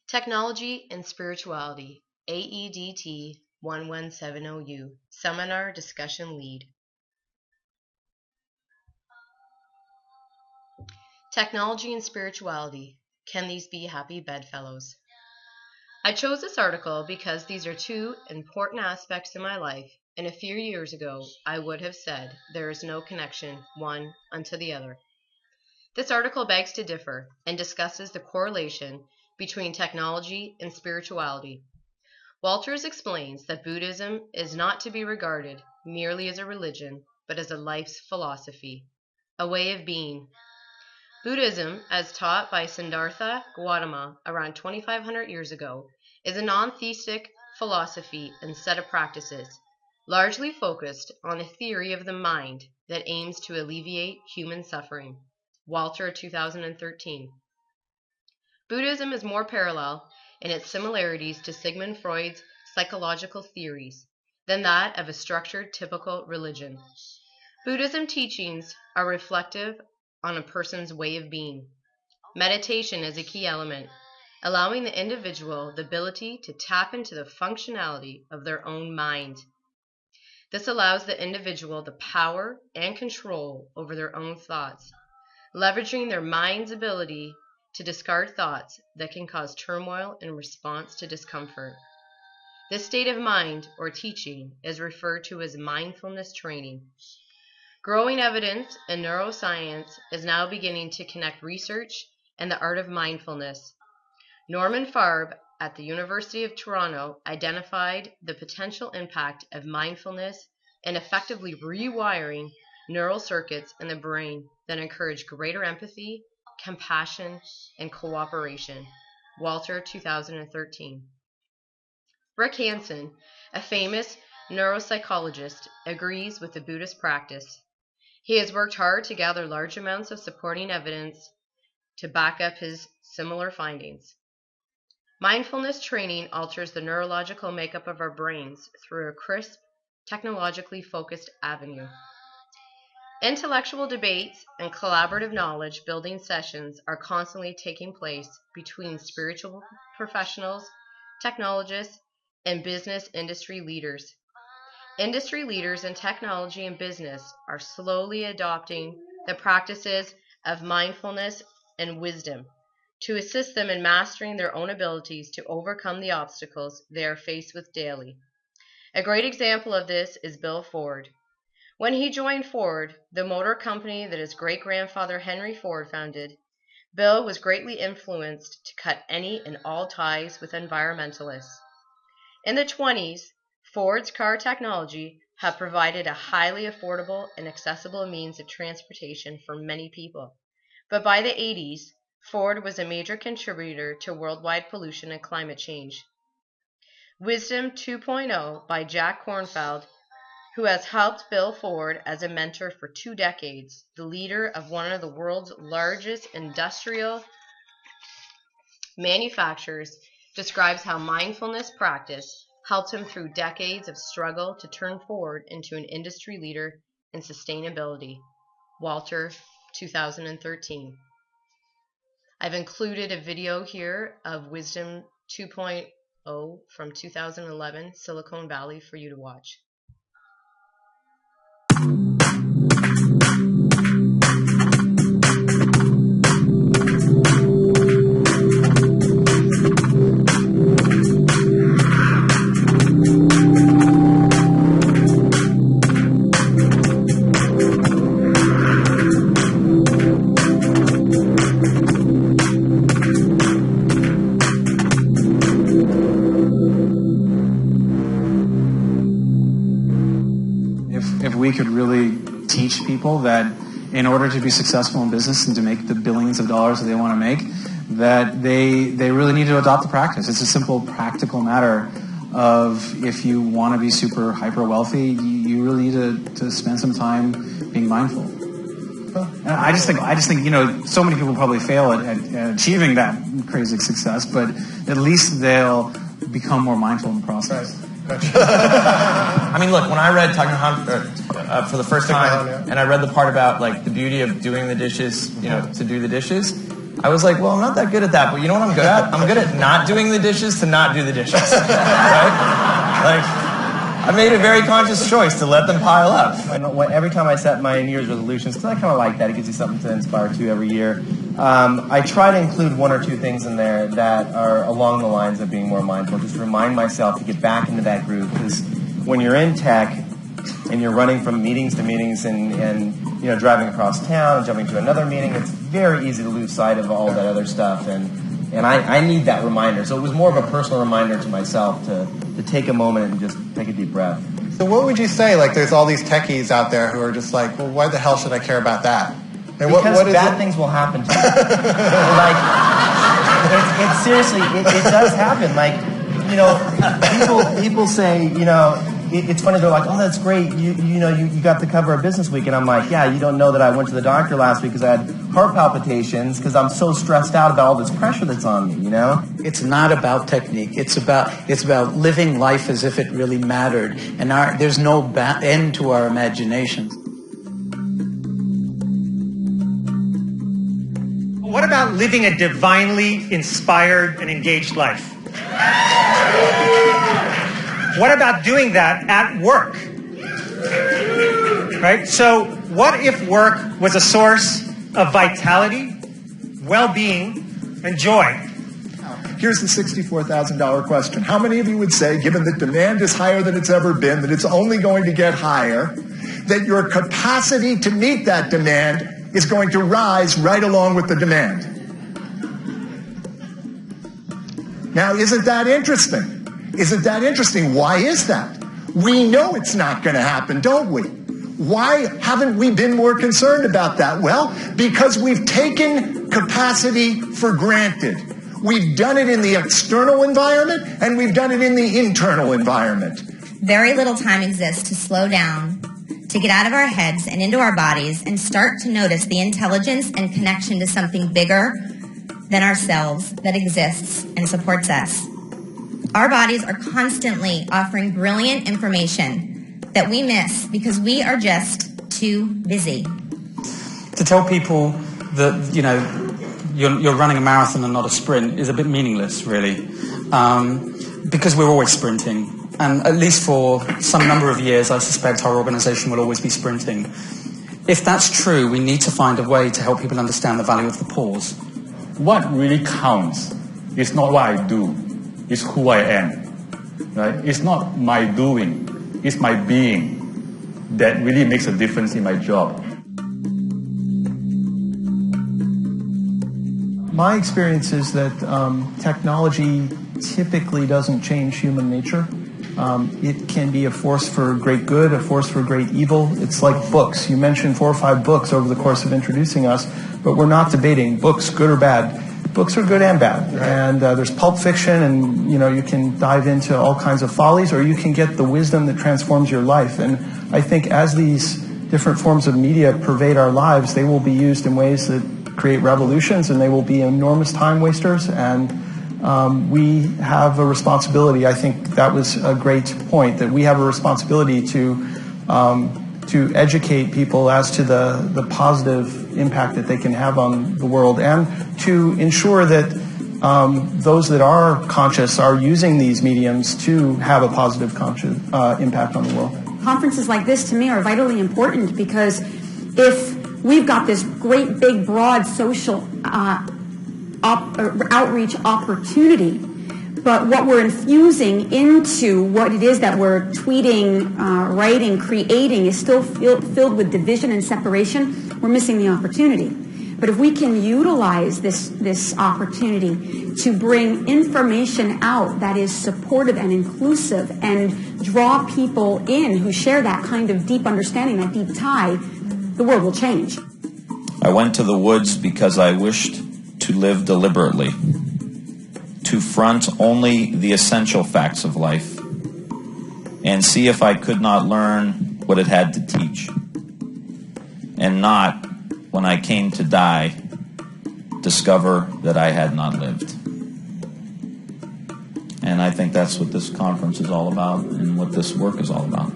Technology and Spirituality, AEDT 1170U, Seminar Discussion Lead. Technology and Spirituality, Can These Be Happy Bedfellows? I chose this article because these are two important aspects in my life, and a few years ago I would have said there is no connection one unto the other. This article begs to differ and discusses the correlation between technology and spirituality. Walters explains that Buddhism is not to be regarded merely as a religion, but as a life's philosophy, a way of being. Buddhism, as taught by Siddhartha Gautama around 2,500 years ago, is a non-theistic philosophy and set of practices, largely focused on a theory of the mind that aims to alleviate human suffering. Walter, 2013. Buddhism is more parallel in its similarities to Sigmund Freud's psychological theories than that of a structured typical religion. Buddhism teachings are reflective on a person's way of being. Meditation is a key element, allowing the individual the ability to tap into the functionality of their own mind. This allows the individual the power and control over their own thoughts, leveraging their mind's ability to discard thoughts that can cause turmoil in response to discomfort. This state of mind or teaching is referred to as mindfulness training. Growing evidence in neuroscience is now beginning to connect research and the art of mindfulness. Norman Farb at the University of Toronto identified the potential impact of mindfulness in effectively rewiring neural circuits in the brain that encourage greater empathy, compassion, and cooperation. Walter, 2013. Rick Hanson, a famous neuropsychologist, agrees with the Buddhist practice. He has worked hard to gather large amounts of supporting evidence to back up his similar findings. Mindfulness training alters the neurological makeup of our brains through a crisp, technologically focused avenue. Intellectual debates and collaborative knowledge building sessions are constantly taking place between spiritual professionals, technologists, and business industry leaders. Industry leaders in technology and business are slowly adopting the practices of mindfulness and wisdom to assist them in mastering their own abilities to overcome the obstacles they are faced with daily. A great example of this is Bill Ford. When he joined Ford, the motor company that his great-grandfather Henry Ford founded, Bill was greatly influenced to cut any and all ties with environmentalists. In the 1920s, Ford's car technology had provided a highly affordable and accessible means of transportation for many people. But by the 1980s, Ford was a major contributor to worldwide pollution and climate change. Wisdom 2.0 by Jack Kornfield, who has helped Bill Ford as a mentor for 2 decades, the leader of one of the world's largest industrial manufacturers, describes how mindfulness practice helped him through decades of struggle to turn Ford into an industry leader in sustainability. Walter, 2013. I've included a video here of Wisdom 2.0 from 2011, Silicon Valley, for you to watch. If we could really teach people that in order to be successful in business and to make the billions of dollars that they want to make, that they really need to adopt the practice. It's a simple, practical matter of if you want to be super hyper wealthy, you really need to spend some time being mindful. And I just think, you know, so many people probably fail at achieving that crazy success, but at least they'll become more mindful in the process. I mean, look, when I read Thich Nhat Hanh for the first time, and I read the part about like the beauty of doing the dishes, you know, to do the dishes, I was like, well, I'm not that good at that, but you know what I'm good at? I'm good at not doing the dishes to not do the dishes, right? Like, I made a very conscious choice to let them pile up. Every time I set my New Year's resolutions, because I kind of like that, it gives you something to inspire to every year, I try to include one or two things in there that are along the lines of being more mindful. Just remind myself to get back into that groove, because when you're in tech and you're running from meetings to meetings and you know, driving across town and jumping to another meeting, it's very easy to lose sight of all that other stuff. And I need that reminder. So it was more of a personal reminder to myself to take a moment and just take a deep breath. So what would you say? Like, there's all these techies out there who are just like, well, why the hell should I care about that? And because what is bad things will happen to you. Like, seriously, it does happen. Like, you know, people say, you know, it's funny, they're like, oh, that's great, you got the cover of Business Week, and I'm like, yeah, you don't know that I went to the doctor last week because I had heart palpitations because I'm so stressed out about all this pressure that's on me, you know? It's not about technique. It's about living life as if it really mattered, and there's no end to our imaginations. What about living a divinely inspired and engaged life? What about doing that at work? Right? So what if work was a source of vitality, well-being, and joy? Here's the $64,000 question. How many of you would say, given that demand is higher than it's ever been, that it's only going to get higher, that your capacity to meet that demand is going to rise right along with the demand? Now, isn't that interesting? Isn't that interesting? Why is that? We know it's not going to happen, don't we? Why haven't we been more concerned about that? Well, because we've taken capacity for granted. We've done it in the external environment, and we've done it in the internal environment. Very little time exists to slow down, to get out of our heads and into our bodies and start to notice the intelligence and connection to something bigger than ourselves that exists and supports us. Our bodies are constantly offering brilliant information that we miss because we are just too busy. To tell people that, you know, you're running a marathon and not a sprint is a bit meaningless, really, because we're always sprinting. And at least for some number of years, I suspect our organization will always be sprinting. If that's true, we need to find a way to help people understand the value of the pause. What really counts is not what I do, it's who I am. Right? It's not my doing, it's my being that really makes a difference in my job. My experience is that technology typically doesn't change human nature. It can be a force for great good, a force for great evil. It's like books. You mentioned 4 or 5 books over the course of introducing us, but we're not debating books, good or bad. Books are good and bad. Right. And there's pulp fiction, and you can dive into all kinds of follies, or you can get the wisdom that transforms your life. And I think as these different forms of media pervade our lives, they will be used in ways that create revolutions, and they will be enormous time wasters. And we have a responsibility. I think that was a great point, that we have a responsibility to educate people as to the positive impact that they can have on the world, and to ensure that those that are conscious are using these mediums to have a positive impact on the world. Conferences like this, to me, are vitally important, because if we've got this great, big, broad social outreach opportunity, but what we're infusing into what it is that we're tweeting, writing, creating is still filled with division and separation, we're missing the opportunity. But if we can utilize this opportunity to bring information out that is supportive and inclusive and draw people in who share that kind of deep understanding, that deep tie, the world will change. I went to the woods because I wished to live deliberately, to front only the essential facts of life, and see if I could not learn what it had to teach, and not, when I came to die, discover that I had not lived. And I think that's what this conference is all about, and what this work is all about.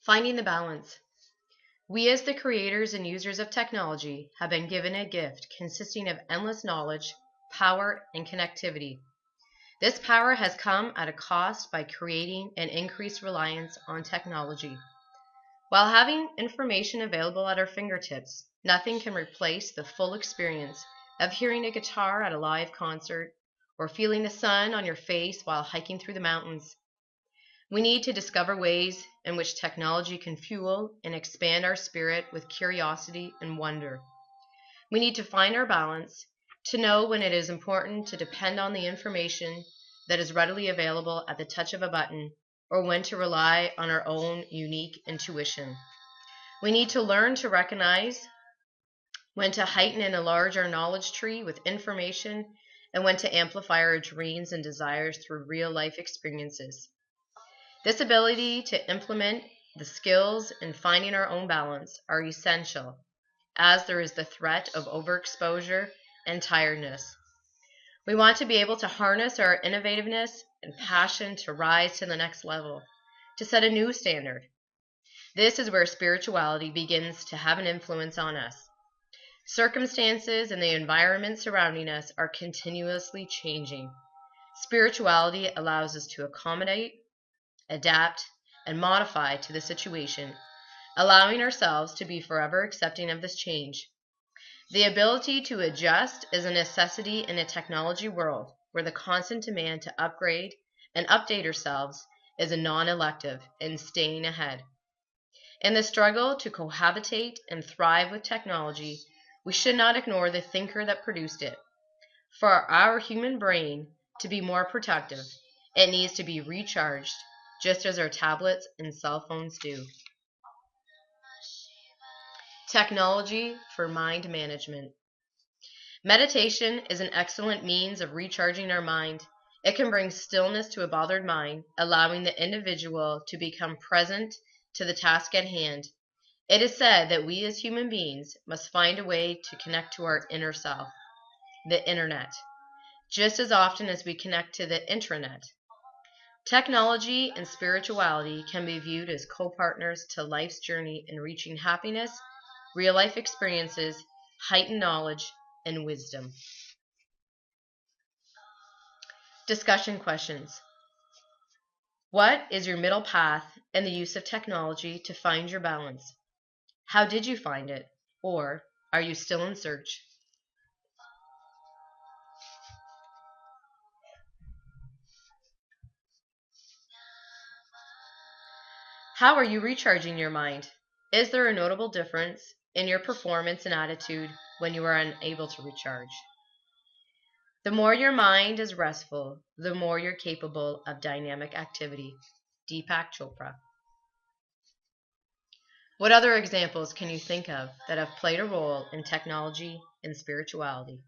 Finding the balance. We as the creators and users of technology have been given a gift consisting of endless knowledge, power, and connectivity. This power has come at a cost by creating an increased reliance on technology. While having information available at our fingertips, nothing can replace the full experience of hearing a guitar at a live concert or feeling the sun on your face while hiking through the mountains. We need to discover ways in which technology can fuel and expand our spirit with curiosity and wonder. We need to find our balance, to know when it is important to depend on the information that is readily available at the touch of a button, or when to rely on our own unique intuition. We need to learn to recognize when to heighten and enlarge our knowledge tree with information, and when to amplify our dreams and desires through real-life experiences. This ability to implement the skills in finding our own balance are essential, as there is the threat of overexposure and tiredness. We want to be able to harness our innovativeness and passion to rise to the next level, to set a new standard. This is where spirituality begins to have an influence on us. Circumstances and the environment surrounding us are continuously changing. Spirituality allows us to accommodate, adapt, and modify to the situation, allowing ourselves to be forever accepting of this change. The ability to adjust is a necessity in a technology world where the constant demand to upgrade and update ourselves is a non-elective in staying ahead. In the struggle to cohabitate and thrive with technology, we should not ignore the thinker that produced it. For our human brain to be more productive, it needs to be recharged, just as our tablets and cell phones do. Technology for mind management. Meditation is an excellent means of recharging our mind. It can bring stillness to a bothered mind, allowing the individual to become present to the task at hand. It is said that we as human beings must find a way to connect to our inner self, the internet, just as often as we connect to the intranet. Technology and spirituality can be viewed as co-partners to life's journey in reaching happiness, real-life experiences, heightened knowledge, and wisdom. Discussion questions. What is your middle path in the use of technology to find your balance? How did you find it? Or are you still in search? How are you recharging your mind? Is there a notable difference in your performance and attitude when you are unable to recharge? The more your mind is restful, the more you're capable of dynamic activity. Deepak Chopra. What other examples can you think of that have played a role in technology and spirituality?